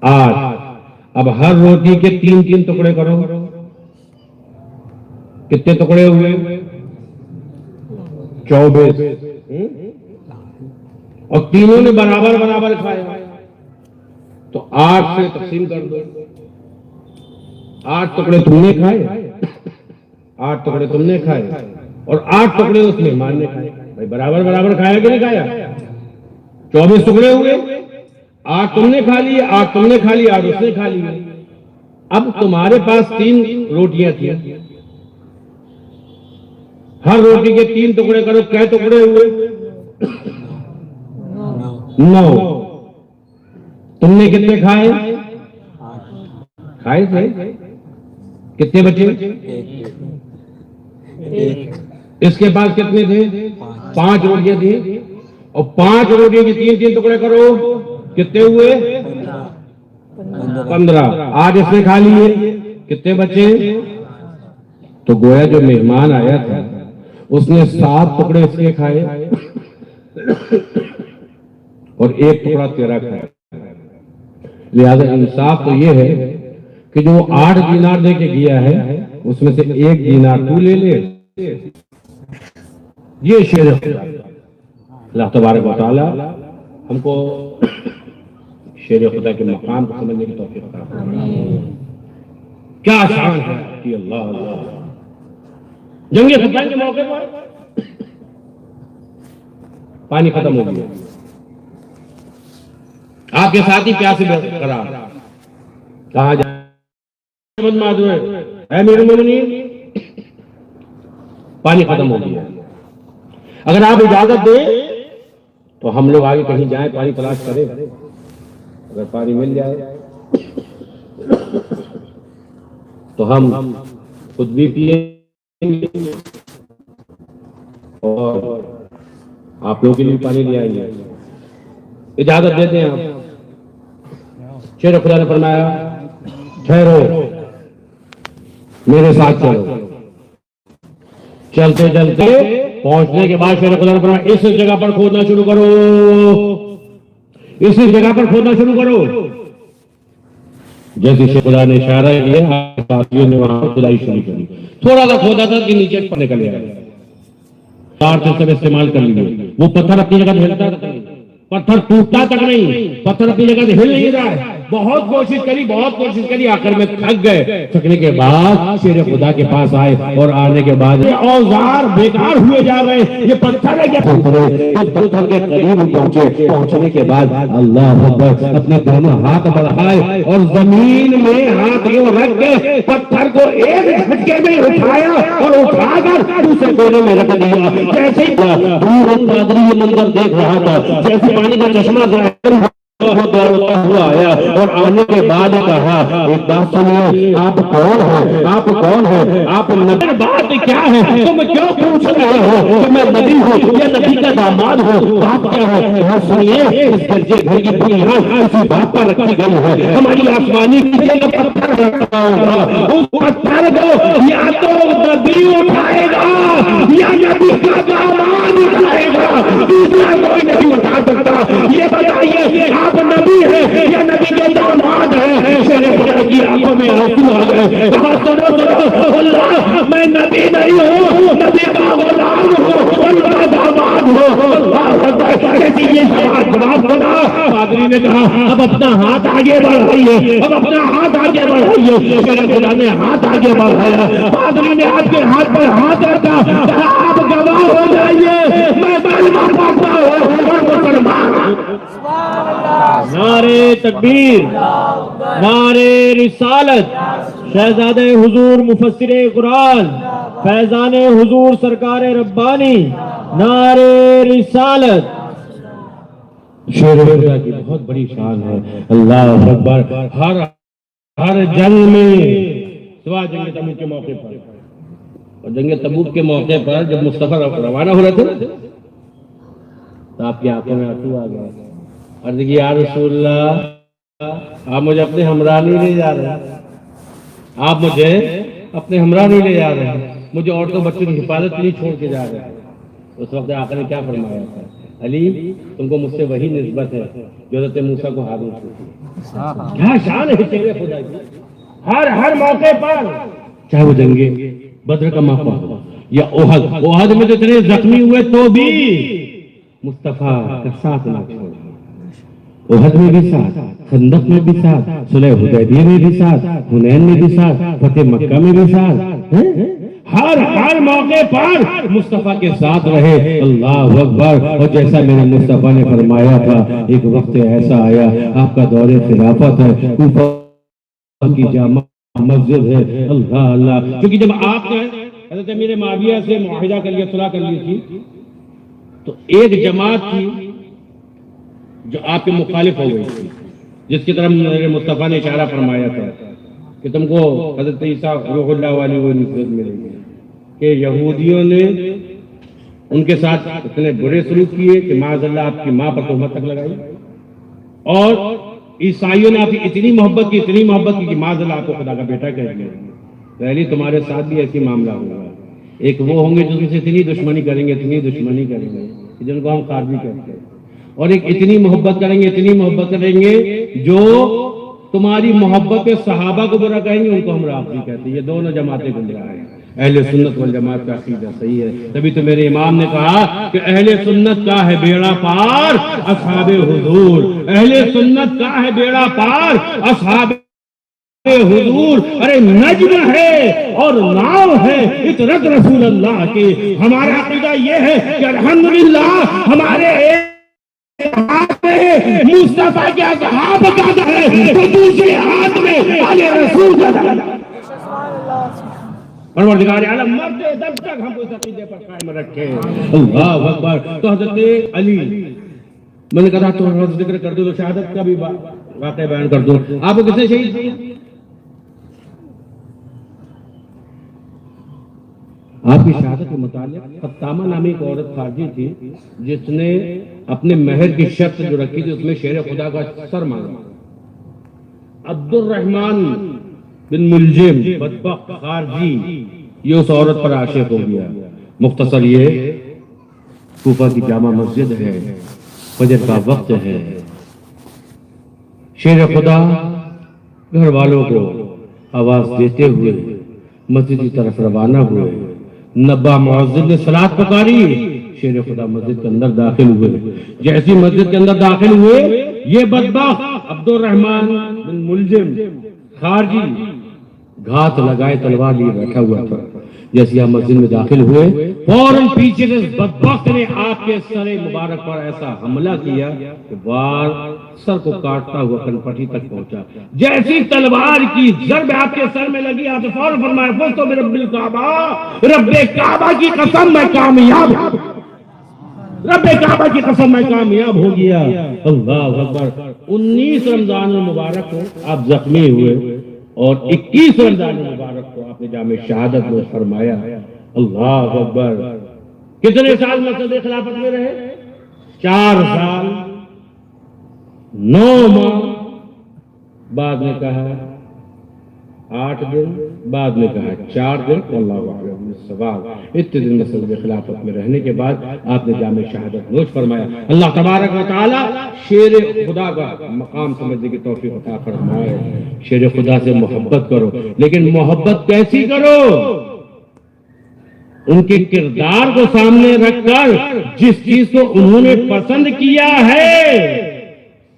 8۔ اب ہر روٹی کے 3 ٹکڑے کرو، کتنے ٹکڑے ہوئے؟ 24۔ اور تینوں نے برابر برابر کھایا تو 8 سے تقسیم کر دو، 8 ٹکڑے تم نے کھائے، 8 ٹکڑے تم نے کھائے، اور 8 ٹکڑے اس مہمان نے کھائے۔ بھائی برابر برابر کھایا کہ نہیں کھایا؟ 24 ٹکڑے ہوئے، 8 تم نے کھا لیے، 8 تم نے کھا لی، 8 اس نے کھا لیے۔ اب تمہارے پاس 3 روٹیاں تھیں، ہر روٹی کے 3 ٹکڑے کرو، کئے ٹکڑے ہوئے؟ 9۔ تم نے کتنے کھائے؟ کھائے تھے، کتنے بچے؟ اس کے پاس کتنے تھے؟ 5 روٹیاں تھیں، اور 5 روٹیوں کے 3 ٹکڑے کرو، کتنے ہوئے؟ 15۔ آج اس نے کھا لیے، کتنے بچے؟ تو گویا جو مہمان آیا تھا اس نے 7 ٹکڑے اس کے کھائے اور 1 ٹکڑا تیرا کھایا۔ لہذا انصاف تو یہ ہے کہ جو 8 دینار دے کے گیا ہے اس میں سے 1 دینار تو لے لے۔ یہ شیر خدا، اللہ تبارک و تعالی ہم کو شیر خدا کے مقام کو سمجھنے کی توفیق عطا فرمائے۔ کیا شان ہے کہ اللہ اللہ۔ جنگ صفین کے موقع پر پانی ختم ہو گیا، آپ کے ساتھی پیاسے قرار، کہاں جائے؟ اے امیر المومنین پانی ختم ہو گیا، اگر آپ اجازت دیں تو ہم لوگ آگے کہیں جائیں، پانی تلاش کریں، اگر پانی مل جائے تو ہم خود بھی پیئیں گے اور آپ لوگوں کے لیے پانی لے آئیں گے، اجازت دیتے ہیں آپ؟ شیر خدا نے فرمایا ٹھہرو میرے ساتھ چلو۔ چلتے چلتے پہنچنے کے بعد شیر خدا نے فرمایا اس جگہ پر کھودنا شروع کرو، اسی جگہ پر کھودنا شروع کرو۔ جیسے شیر خدا نے اشارہ کیا ساتھیوں نے وہاں کھدائی شروع کری، تھوڑا سا کھودا تھا کہ نیچے پر نکل گیا، سب استعمال کر لیے، وہ پتھر اپنی جگہ ہلتا تک نہیں، پتھر ٹوٹتا تک نہیں، پتھر اپنی جگہ سے ہل نہیں رہا ہے، بہت کوشش کری آخر میں تھک گئے. تھکنے کے بعد شیر خدا کے پاس آئے اور آنے کے بعد یہ اوزار بیکار ہوئے جا رہے ہیں, یہ پتھر ہے کیا پتھر کے قریب پہنچنے کے بعد اللہ اکبر اپنے دونوں ہاتھ بڑھائے اور زمین میں ہاتھ یوں رکھ کے پتھر کو ایک جھٹکے میں اٹھایا اور اٹھا کر دوسرے کونے میں رکھ دیا. جیسے دور پادری یہ منظر دیکھ رہا تھا, جیسے پانی کا چشمہ ہوا آیا اور آنے کے بعد کہا ایک بات سنیے, آپ کون ہیں, آپ نبی, بات کیا ہے, تم کیوں پوچھ رہے ہو کہ میں نبی ہوں یا نبی کا داماد ہوں, بات کیا ہے, سنیے اس گرجے گھر کی بنیاد اسی بات پر رکھی گئی ہے, ہماری آسمانی کی جگہ پتھر اس پتھر کو یا تو نبی اٹھائے گا یا نبی کا داماد اٹھائے گا, دوسرا کوئی نہیں اٹھا سکتا. یہ بتائیے آپ نبی ہے یا نبی کے داماد ہے؟ شیر خدا کی آنکھوں میں آنسو آ گئے. سنو اللہ, میں نبی نہیں ہوں, نبی کا غلام ہوں, ان کا داماد ہوں. اللہ یہ جواب سنا. پادری نے کہا اب اپنا ہاتھ آگے بڑھائیے, اب اپنا ہاتھ آگے بڑھائیے. شیر خدا نے ہاتھ آگے بڑھایا, پادری نے آپ کے ہاتھ پر ہاتھ رکھا, آپ گواہ ہو جائیے میں کلمہ پڑھتا ہوں اور مسلمان. نعرے تکبیر, نعرے رسالت, شہزادے حضور مفسر قرآن فیضان حضور سرکار ربانی, نعرے رسالت. شیر خدا کی بہت بڑی شان ہے. اللہ اکبر. ہر جنگ میں سوا جنگ تبوک کے موقع پر, اور جنگ تبوک کے موقع پر جب مصطفیٰ روانہ ہو رہے تھے تو آپ کی آنکھوں میں آنسو آ گئے. عرض کی یا رسول اللہ, آپ مجھے اپنے ہمراہ نہیں لے جا رہے, آپ مجھے اپنے ہمراہ نہیں لے جا رہے, مجھے عورتوں بچوں کی حفاظت نہیں چھوڑ کے جا رہے. اس وقت آقا نے کیا فرمایا تھا, علی تم کو مجھ سے وہی نسبت ہے جو حضرت موسیٰ کو ہارون سے. کیا شان ہے تیرے خدا کی. ہر موقع پر, چاہے وہ جنگ بدر کا موقع ہو یا احد میں تو اتنے زخمی ہوئے تو بھی مصطفیٰ کا ساتھ نہ چھوڑا. احد میں بھی ساتھ, خندق میں بھی ساتھ, صلح حدیبیہ میں بھی ساتھ, حنین میں بھی ساتھ, فتح مکہ میں بھی ساتھ. ہر موقع پر مصطفیٰ کے ساتھ رہے. اللہ اکبر. اور جیسا میرے مصطفیٰ نے فرمایا تھا, ایک وقت ایسا آیا, آپ کا دور خلافت ہے, کوفہ کی جامع مسجد ہے. اللہ اللہ. کیونکہ جب آپ نے حضرت امیر معاویہ سے معاہدہ کر لیا, صلح کر لی تھی, تو ایک جماعت تھی جو آپ کے مخالف ہو گئی تھی, جس کی طرف میرے مصطفیٰ نے اشارہ فرمایا تھا کہ تم کو حضرت عیسیٰ روح اللہ والی وہ نسبت ملے گی, کہ یہودیوں نے ان کے ساتھ اتنے برے سلوک کیے کہ معاذ اللہ آپ کی ماں پر تہمت تک لگائی, اور عیسائیوں نے آپ کی اتنی محبت کی کہ معاذ اللہ آپ کو خدا کا بیٹا کہہ دیا. پہلی تمہارے ساتھ بھی ایسی معاملہ ہوگا. ایک وہ ہوں گے جو تم سے اتنی دشمنی کریں گے جن کو ہم قاضی کہتے ہیں, اور ایک اتنی محبت کریں گے جو تمہاری محبت صحابہ کو برا کہیں گے, ان کو ہم رافضی کہتے ہیں. یہ دونوں جماعتیں گمراہ ہیں. اہل سنت والجماعت کا عقیدہ صحیح ہے. تبھی تو میرے امام نے کہا کہ اہل سنت کا ہے بیڑا پار اصحاب حضور, اہل سنت کا ہے بیڑا پار اصحاب حضور. ارے نجم ہے اور ناؤ ہے اطرت رسول اللہ کی. ہمارا عقیدہ یہ ہے کہ الحمدللہ ہمارے ہاتھ میں مصطفیٰ کے اصحاب کا در ہے, تو دوسرے ہاتھ میں آل رسول کا در ہے. پروردگار عالم مرتے دب تک ہم کو اس عقیدے پر قائم رکھے. اللہ اکبر. تو حضرت علی, میں نے کہا تو ذکر کر دو, تو شہادت کا بھی واقعہ بیان کر دو. آپ کو کسے شہید کیا؟ آپ کی شہادت کے متعلق فتامہ نامی ایک عورت خارجی تھی جس نے اپنے مہر کی شرط جو رکھی تھی اس میں شیر خدا کا سر مانگا. عبد الرحمن بن ملجم بدبخت خارجی یہ اس عورت پر عاشق ہو گیا. مختصر یہ کوفہ کی جامع مسجد ہے, فجر کا وقت ہے, شیر خدا گھر والوں کو آواز دیتے ہوئے مسجد کی طرف روانہ ہوئے. نبا مؤذن نے صلاۃ پکاری, شیر خدا مسجد کے اندر داخل ہوئے. جیسی مسجد کے اندر داخل ہوئے یہ بدبخت عبد الرحمن بن ملجم خارجی گھات لگائے تلوار لیے بیٹھا ہوا تھا. جیسے آپ مسجد میں داخل ہوئے فوراً پیچھے سے بدبخت نے آپ کے سر مبارک پر ایسا حملہ کیا کہ وار سر کو کاٹتا ہوا کنپٹی تک پہنچا. جیسی تلوار کی ضرب آپ کے سر میں لگی آپ نے فوراً فرمایا فزت برب الکعبہ، رب کعبہ کی قسم میں کامیاب ہوں، رب کعبہ کی قسم میں کامیاب ہو گیا. اللہ اکبر. 19 رمضان المبارک کو آپ زخمی ہوئے اور 21 رمضان المبارک کو آپ نے جامع شہادت میں فرمایا. اللہ اکبر. کتنے سال مسجد خلافت میں رہے؟ 4 سال 9 ماہ. بعد نے کہا 8 دن، بعد نے کہا 4 دن. اللہ اکبر. سوال اتنے دن مسجد خلافت میں رہنے کے بعد آپ نے جامع شہادت نوش فرمایا. اللہ تبارک و تعالی شیر خدا کا مقام سمجھنے کی توفیق عطا فرمائے. شیر خدا سے محبت کرو، لیکن محبت کیسی کرو؟ ان کے کردار کو سامنے رکھ کر جس چیز کو انہوں نے پسند کیا ہے.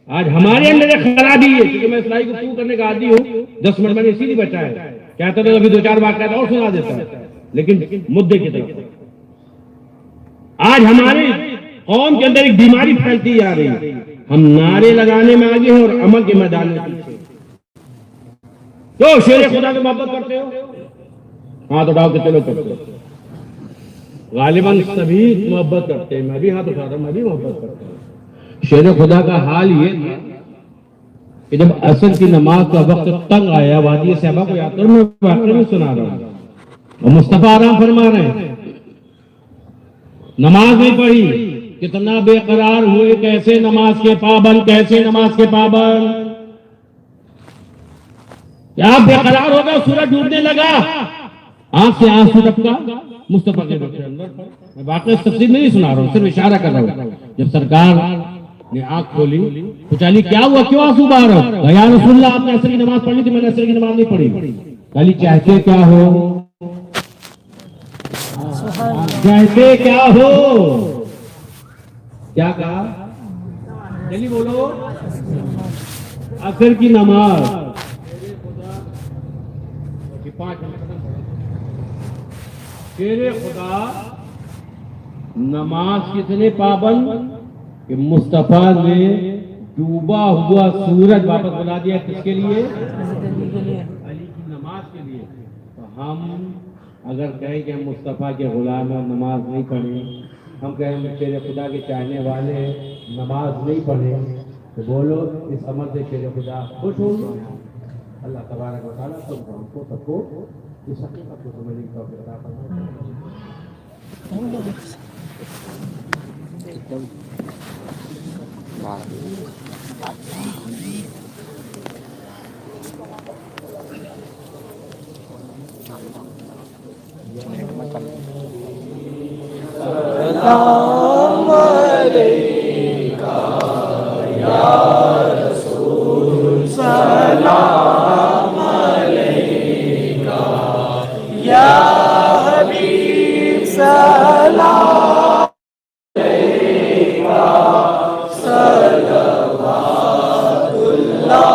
آج ہمارے اندر ایک خرابی ہے، کیونکہ میں اسلائی گفتگو کرنے کا عادی ہوں. 10 منٹ میں نے اسی لیے بچا ہے، کہتا تھا ابھی 2-4 بار کہتا اور سنا دیتا ہے، لیکن مدے کی طرف. آج ہماری قوم کے اندر ایک بیماری پھیلتی جا رہی ہے. ہم نعرے لگانے میں آگے ہیں اور عمل کے میدان میں پیچھے. تو شیر خدا سے محبت کرتے ہو؟ ہاتھ اٹھاؤ کتنے لوگ کرتے ہو؟ غالباً سبھی محبت کرتے ہیں. میں بھی ہاتھ اٹھا رہا ہوں، میں بھی محبت کرتا ہوں. شیر خدا کا حال یہ تھا کہ جب عصر کی نماز کا وقت تنگ آیا، وادی صحابہ کو یاد کر میں واقعہ میں سنا رہا ہوں اور مصطفیٰ آرام فرما رہے ہیں. نماز نہیں پڑھی، کتنا بے قرار ہوئے، کیسے نماز کے پابند، کیسے نماز کے پابند. کیا بے قرار ہو گیا؟ سورج ڈوبنے لگا، آنکھ سے آنسو ٹپکا مصطفیٰ کے اندر. میں واقعی تفصیل نہیں سنا رہا ہوں، صرف اشارہ کر رہا ہوں. جب سرکار نے آنکھ کھولی، پوچھا علی کیا ہوا، کیوں آنسو بہا رہے ہو؟ یا رسول اللہ آپ نے عصر کی نماز پڑھی تھی، میں نے عصر کی نماز نہیں پڑھی. علی چاہتے کیا ہو؟ کہتے کیا ہو؟ کیا کہا؟ جلدی بولو. عصر کی نماز. شیر خدا نماز کتنے پابند کہ مصطفیٰ نے ڈوبا ہوا سورج واپس بلا دیا. کس کے لیے؟ علی کی نماز کے لیے. تو ہم اگر کہیں کہ ہم مصطفیٰ کے غلام ہیں، نماز نہیں پڑھیں، ہم کہیں ہم شیر خدا کے چاہنے والے ہیں، نماز نہیں پڑھیں، تو بولو اس عمل سے شیر خدا خوش ہو. اللہ تبارک و تعالیٰ سب کو اس حقیقت کو سمجھنے کی توفیق عطا فرمائے. سلام علیکہ یا رسول، سلام علیکہ یا حبیب، سلام علیکہ صلوات اللہ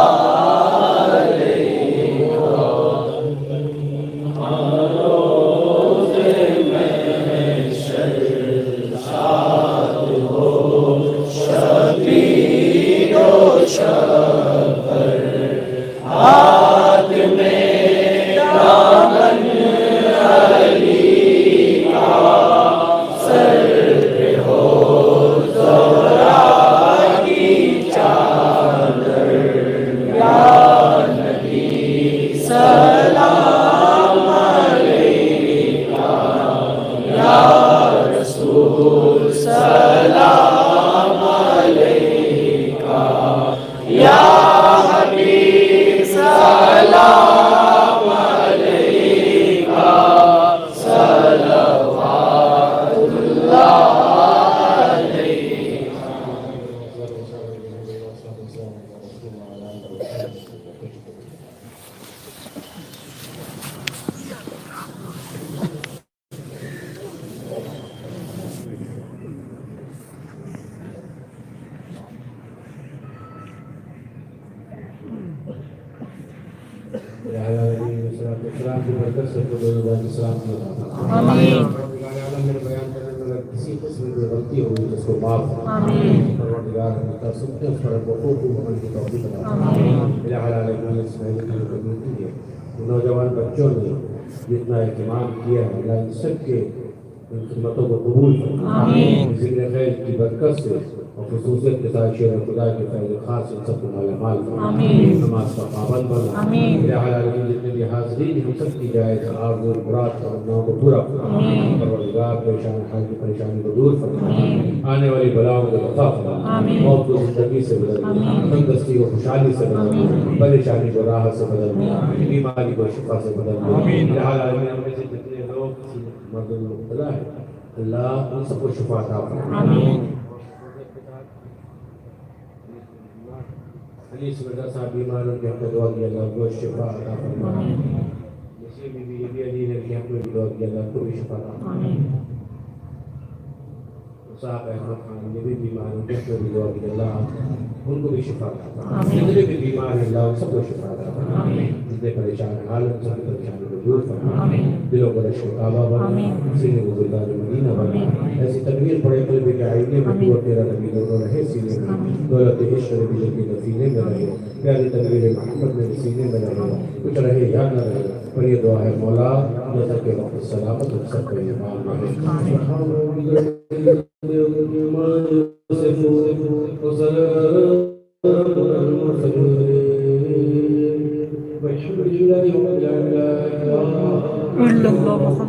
سلام آمین میرے بیان کرنے میں اگر کسی قسم کی غلطی ہوئی تو اس کو معاف کرنا آمین پروردگار ہمیں کر سکتے ہیں اس پر وقوف عمل کی توفیق عطا آمین میرے حلال میں اس مہینے کی کمیونٹی ہے نوجوان بچوں نے جتنا اہتمام کیا ہے اللہ ان سب کے ان خدمتوں کو قبول کرنا آمین ذکر خیر کی برکت سے اور خصوصیت کے ساتھ شیر خدا کے فیض خاص ان سب کو مالا مال کرنا آمین نماز کا پابند بننا آمین میرے حلال میں جتنے بھی حاضرین ہم سب کی جائز آرزو مراد تمناؤں کو پورا کرنا پروردگار پریشان حال کی پریشانی کو دور فرما آنے والی بلاؤں کو دفع فرما موت کو زندگی سے بدل تندرستی کو خوشحالی سے بدل پریشانی کو راحت سے بدل بیماری کو شفا سے بدل میرے حلال میں ہم میں سے جتنے لوگ مرد میں مبتلا ہے اللہ ان سب کو شفا عطا فرما حدیث مرزا صاحب بیماروں کے حق میں دعا کیا اللہ کو شفا عطا فرما نصیب بی بی علی نے کے حق میں دعا کیا اللہ کو بھی شفا عطا فرما صاحب احمد خان نے بھی بیماروں کے حق میں دعا کیا اللہ ان کو بھی شفا عطا فرما جتنے بھی بیمار ہیں اللہ ان سب کو شفا عطا فرما جتنے پریشان حالت سب کی پریشانی کو دور فرما دلوں کو رشک کعبہ بنا سینے کو گلدان مدینہ بنا ایسی تکبیر پڑے قلب کے آئینے میں تو تیرا نبی دونوں رہے سینے میں دولت عشق نبی جل کے نسینے میں رہے پیاری تکبیر محمد میں سینے میں رہے کچھ رہے یا نہ رہے پر یہ دعا ہے مولا جیسا کہ وقت سلامت ہو سب کا ایمان رہے اللہ